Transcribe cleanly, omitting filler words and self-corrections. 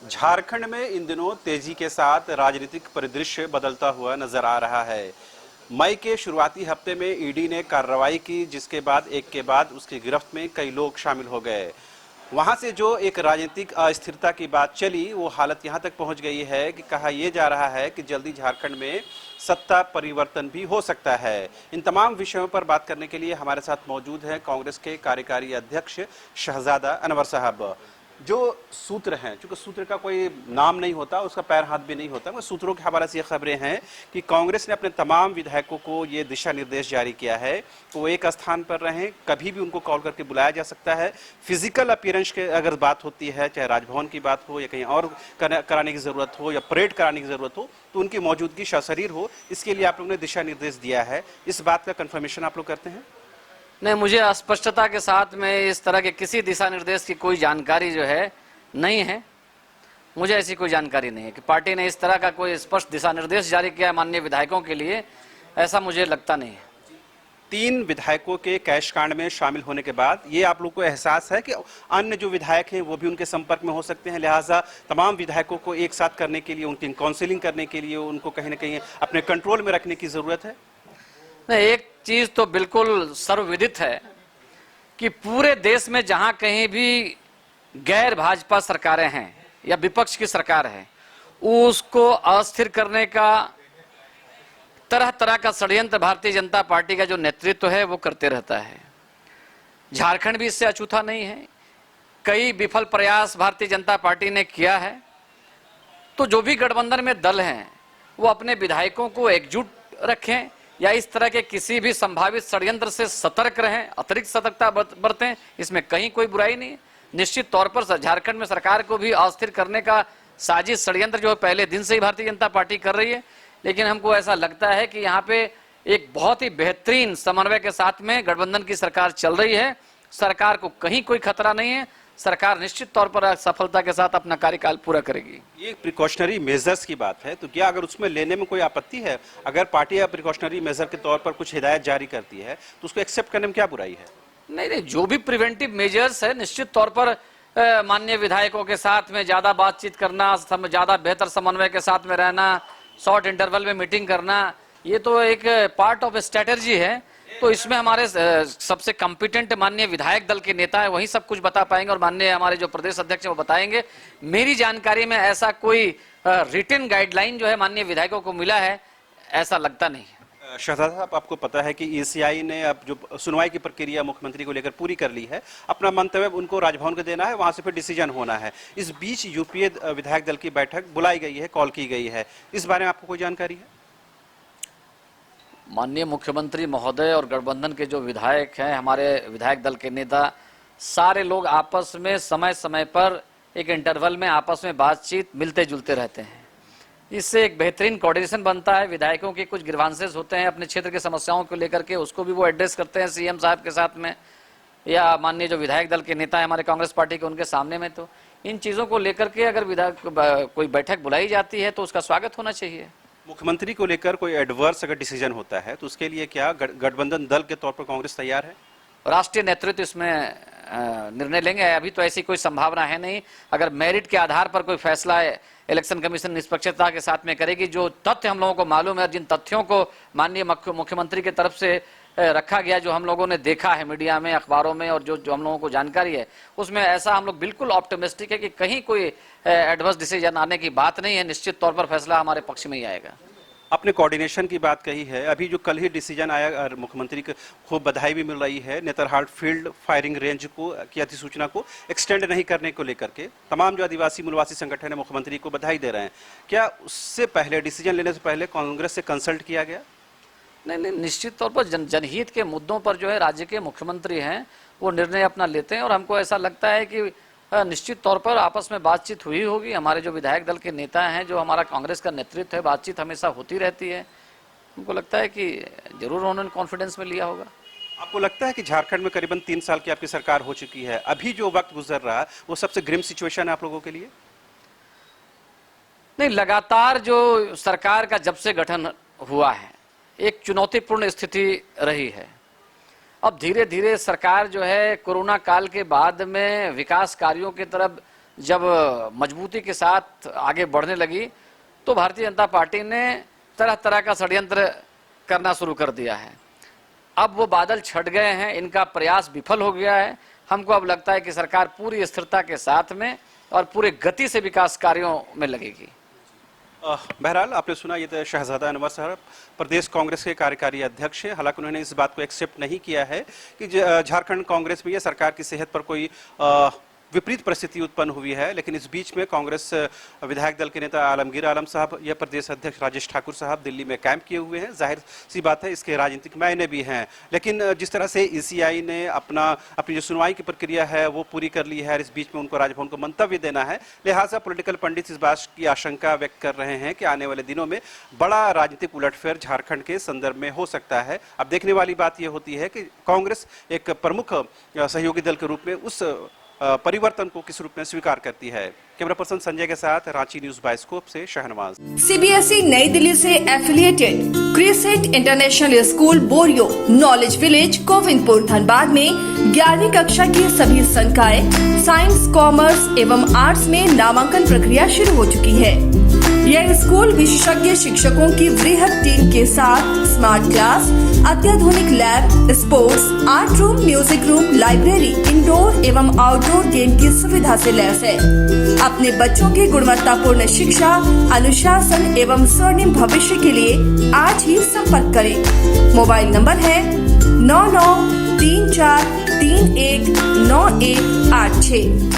झारखंड में इन दिनों तेजी के साथ राजनीतिक परिदृश्य बदलता हुआ नजर आ रहा है। मई के शुरुआती हफ्ते में ईडी ने कार्रवाई की, जिसके बाद एक के बाद उसकी गिरफ्त में कई लोग शामिल हो गए। वहां से जो एक राजनीतिक अस्थिरता की बात चली, वो हालत यहां तक पहुंच गई है कि कहा यह जा रहा है कि जल्दी झारखंड में सत्ता परिवर्तन भी हो सकता है। इन तमाम विषयों पर बात करने के लिए हमारे साथ मौजूद हैं कांग्रेस के कार्यकारी अध्यक्ष शहजादा अनवर साहब। जो सूत्र हैं, चूंकि सूत्र का कोई नाम नहीं होता, उसका पैर हाथ भी नहीं होता, मगर सूत्रों के हवाले से ये खबरें हैं कि कांग्रेस ने अपने तमाम विधायकों को ये दिशा निर्देश जारी किया है कि वो एक स्थान पर रहें, कभी भी उनको कॉल करके बुलाया जा सकता है। फिजिकल अपीयरेंस के अगर बात होती है, चाहे राजभवन की बात हो या कहीं और कराने की ज़रूरत हो या परेड कराने की ज़रूरत हो, तो उनकी मौजूदगी सशरीर हो, इसके लिए आप लोगों ने दिशा निर्देश दिया है। इस बात का कन्फर्मेशन आप लोग करते हैं? नहीं, मुझे स्पष्टता के साथ में इस तरह के किसी दिशा निर्देश की कोई जानकारी जो है नहीं है। मुझे ऐसी कोई जानकारी नहीं है कि पार्टी ने इस तरह का कोई स्पष्ट दिशा निर्देश जारी किया है माननीय विधायकों के लिए, ऐसा मुझे लगता नहीं है। 3 विधायकों के कैश कांड में शामिल होने के बाद ये आप लोग को एहसास है कि अन्य जो विधायक हैं वो भी उनके संपर्क में हो सकते हैं, लिहाजा तमाम विधायकों को एक साथ करने के लिए, उनकी काउंसलिंग करने के लिए, उनको कहीं ना कहीं अपने कंट्रोल में रखने की जरूरत है? नहीं, एक चीज तो बिल्कुल सर्वविदित है कि पूरे देश में जहां कहीं भी गैर भाजपा सरकारें हैं या विपक्ष की सरकार है, उसको अस्थिर करने का तरह तरह का षड्यंत्र भारतीय जनता पार्टी का जो नेतृत्व है वो करते रहता है। झारखंड भी इससे अछूता नहीं है। कई विफल प्रयास भारतीय जनता पार्टी ने किया है। तो जो भी गठबंधन में दल हैं वो अपने विधायकों को एकजुट रखें या इस तरह के किसी भी संभावित षड्यंत्र से सतर्क रहें, अतिरिक्त सतर्कता बरतें, इसमें कहीं कोई बुराई नहीं है। निश्चित तौर पर झारखंड में सरकार को भी अस्थिर करने का साजिश षड्यंत्र जो है पहले दिन से ही भारतीय जनता पार्टी कर रही है, लेकिन हमको ऐसा लगता है कि यहाँ पे एक बहुत ही बेहतरीन समन्वय के साथ में गठबंधन की सरकार चल रही है। सरकार को कहीं कोई खतरा नहीं है। सरकार निश्चित तौर पर सफलता के साथ अपना कार्यकाल पूरा करेगी। ये प्रिकॉशनरी मेजर्स की बात है, तो क्या अगर उसमें लेने में कोई आपत्ति है? अगर पार्टी प्रिकॉशनरी मेजर के तौर पर कुछ हिदायत जारी करती है तो उसको एक्सेप्ट करने में क्या बुराई है? नहीं, जो भी प्रिवेंटिव मेजर्स है, निश्चित तौर पर माननीय विधायकों के साथ में ज्यादा बातचीत करना, ज्यादा बेहतर समन्वय के साथ में रहना, शॉर्ट इंटरवल में मीटिंग करना, ये तो एक पार्ट ऑफ स्ट्रेटेजी है। तो इसमें हमारे सबसे कॉम्पिटेंट माननीय विधायक दल के नेता है, वही सब कुछ बता पाएंगे और माननीय हमारे जो प्रदेश अध्यक्ष है वो बताएंगे। मेरी जानकारी में ऐसा कोई रिटन गाइडलाइन जो है माननीय विधायकों को मिला है, ऐसा लगता नहीं है। शहजादा साहब, आपको पता है कि ईसीआई ने अब जो सुनवाई की प्रक्रिया मुख्यमंत्री को लेकर पूरी कर ली है, अपना मंतव्य उनको राजभवन को देना है, वहां से फिर डिसीजन होना है। इस बीच यूपीए विधायक दल की बैठक बुलाई गई है, कॉल की गई है, इस बारे में आपको कोई जानकारी है? माननीय मुख्यमंत्री महोदय और गठबंधन के जो विधायक हैं, हमारे विधायक दल के नेता, सारे लोग आपस में समय समय पर एक इंटरवल में आपस में बातचीत मिलते जुलते रहते हैं। इससे एक बेहतरीन कोऑर्डिनेशन बनता है। विधायकों के कुछ ग्रीवांसेस होते हैं अपने क्षेत्र की समस्याओं को लेकर के, उसको भी वो एड्रेस करते हैं सीएम साहब के साथ में या माननीय जो विधायक दल के नेता है हमारे कांग्रेस पार्टी के, उनके सामने में। तो इन चीज़ों को लेकर के अगर विधायक कोई बैठक बुलाई जाती है तो उसका स्वागत होना चाहिए। मुख्यमंत्री को लेकर कोई एडवर्स अगर डिसीजन होता है तो उसके लिए क्या गठबंधन दल के तौर पर कांग्रेस तैयार है? राष्ट्रीय नेतृत्व इसमें निर्णय लेंगे। अभी तो ऐसी कोई संभावना है नहीं। अगर मेरिट के आधार पर कोई फैसला इलेक्शन कमीशन निष्पक्षता के साथ में करेगी, जो तथ्य हम लोगों को मालूम है, जिन तथ्यों को माननीय मुख्यमंत्री की तरफ से रखा गया, जो हम लोगों ने देखा है मीडिया में, अखबारों में, और जो हम लोगों को जानकारी है, उसमें ऐसा हम लोग बिल्कुल ऑप्टिमिस्टिक है कि कहीं कोई एडवर्स डिसीजन आने की बात नहीं है। निश्चित तौर पर फैसला हमारे पक्ष में ही आएगा। आपने कोऑर्डिनेशन की बात कही है, अभी जो कल ही डिसीजन आया और मुख्यमंत्री को खूब बधाई भी मिल रही है, नेतरहाट फील्ड फायरिंग रेंज को की अधिसूचना को एक्सटेंड नहीं करने को लेकर के तमाम जो आदिवासी मूलवासी संगठन है मुख्यमंत्री को बधाई दे रहे हैं। क्या उससे पहले, डिसीजन लेने से पहले कांग्रेस से कंसल्ट किया गया? नहीं, निश्चित तौर पर जनहित के मुद्दों पर जो है राज्य के मुख्यमंत्री हैं वो निर्णय अपना लेते हैं, और हमको ऐसा लगता है कि निश्चित तौर पर आपस में बातचीत हुई होगी। हमारे जो विधायक दल के नेता हैं, जो हमारा कांग्रेस का नेतृत्व है, बातचीत हमेशा होती रहती है। हमको लगता है कि जरूर उन्होंने कॉन्फिडेंस में लिया होगा। आपको लगता है कि झारखंड में करीबन 3 साल की आपकी सरकार हो चुकी है, अभी जो वक्त गुजर रहा है वो सबसे ग्रिम सिचुएशन है आप लोगों के लिए? नहीं, लगातार जो सरकार का जब से गठन हुआ है एक चुनौतीपूर्ण स्थिति रही है। अब धीरे धीरे सरकार जो है कोरोना काल के बाद में विकास कार्यों की तरफ जब मजबूती के साथ आगे बढ़ने लगी तो भारतीय जनता पार्टी ने तरह तरह का षड्यंत्र करना शुरू कर दिया है। अब वो बादल छट गए हैं, इनका प्रयास विफल हो गया है। हमको अब लगता है कि सरकार पूरी स्थिरता के साथ में और पूरे गति से विकास कार्यों में लगेगी। बहरहाल आपने सुना, ये तो शहजादा अनवर साहब प्रदेश कांग्रेस के कार्यकारी अध्यक्ष हैं। हालांकि उन्होंने इस बात को एक्सेप्ट नहीं किया है कि झारखंड कांग्रेस में ये सरकार की सेहत पर कोई विपरीत परिस्थिति उत्पन्न हुई है। लेकिन इस बीच में कांग्रेस विधायक दल के नेता आलमगीर आलम साहब या प्रदेश अध्यक्ष राजेश ठाकुर साहब दिल्ली में कैंप किए हुए हैं। जाहिर सी बात है इसके राजनीतिक मायने भी हैं। लेकिन जिस तरह से ईसीआई ने अपनी जो सुनवाई की प्रक्रिया है वो पूरी कर ली है और इस बीच में उनको राजभवन को मंतव्य देना है, लिहाजा पॉलिटिकल पंडित इस बात की आशंका व्यक्त कर रहे हैं कि आने वाले दिनों में बड़ा राजनीतिक उलटफेर झारखंड के संदर्भ में हो सकता है। अब देखने वाली बात यह होती है कि कांग्रेस एक प्रमुख सहयोगी दल के रूप में उस परिवर्तन को किस रूप में स्वीकार करती है। कैमरा पर्सन संजय के साथ रांची न्यूज बायोस्कोप से शहनवाज। सीबीएसई नई दिल्ली से एफिलिएटेड क्रिसेंट इंटरनेशनल स्कूल बोरियो नॉलेज विलेज गोविंदपुर धनबाद में 11वीं कक्षा की सभी संकाय साइंस, कॉमर्स एवं आर्ट्स में नामांकन प्रक्रिया शुरू हो चुकी है। यह स्कूल विशेषज्ञ शिक्षकों की वृहद टीम के साथ स्मार्ट क्लास, अत्याधुनिक lab, sports, art room, music room, library, indoor एवं आउटडोर गेम की सुविधा से लैस है। अपने बच्चों की गुणवत्तापूर्ण शिक्षा, अनुशासन एवं स्वर्णिम भविष्य के लिए आज ही संपर्क करें। मोबाइल नंबर है 9934319186।